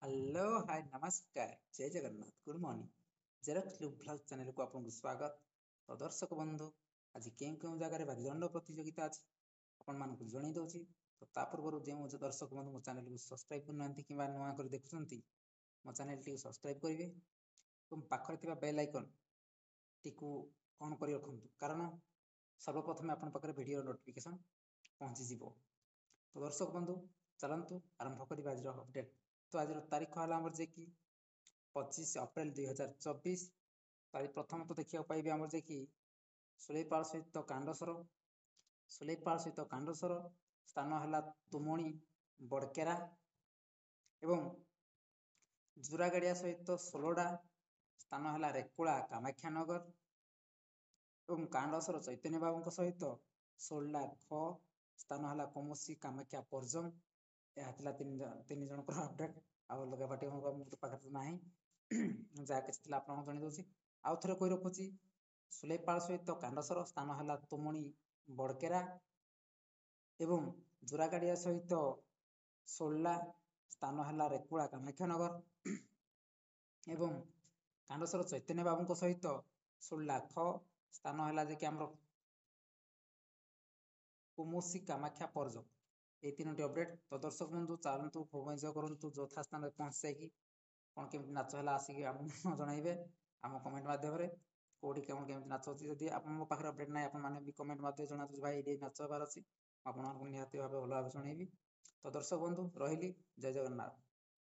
Hello hi नमस्कार जय Jagannath good morning Xerox look blog channel को आपको स्वागत। तो दर्शक बंधु आज केउं जगह बारिदंड प्रतियोगिता अच्छी आपण मानक जणई दउची। तो ता पूर्व जो दर्शक बंधु मो चैनल को सब्सक्राइब करना कि नुआ कर देखुंती मो चैनल टी सब्सक्राइब करेंगे और पाखरे बेल आइकन टी ऑन कर रखु कारण सर्वप्रथम आपण पाखे वीडियो नोटिफिकेशन पहुंची जीवो। तो दर्शक बंधु चलतु आरंभ करवा आज अपडेट। तो आज तारीख है जे कि 25 अप्रैल 2024। तारीख प्रथम तो देखा पाइबे आमर जे कि सुलेपाल सहित कांडसर स्थान है तुमणी बड़केरा एवं जुरागाड़िया सहित सोलोडा स्थान है रेकुला कामाख्यानगर एवं कांडसर चैतन्य बाबू सहित सोल्डा ख स्थान है कमोसी कामाख्या पर्जंग। यह तीन जन अपडेट अलग पार्टी पाखे ना जहाँ कि आप जन आउ थे कही रखुची सुलेपाल सहित कांडसर स्थान है तुमणी बड़केरा एवं जुरागाड़िया सहित सोल्ला स्थान है रेकुला कामाख्यानगर एवं कांडसर चैतन्य बाबू सहित सोल्ला ख स्थान है कि कुमोसी कामाख्या पर्जंग। ये तीनो अपडेट। तो दर्शक बंधु चलतु एंजय करूँ यथा स्थान में पहुँच जाकि कौन केमी नाच है आसिक जनइबे आम कमेंट मध्यम कौटी कौन केमी नाच अच्छी जब आप पाखे अपडेट ना आपने भी कमेंट मध्य जनातु भाई ये नाच हबार अच्छी आपको निहती भाव भल भाव जनइबी। तो दर्शक बंधु रही जय जगन्नाथ।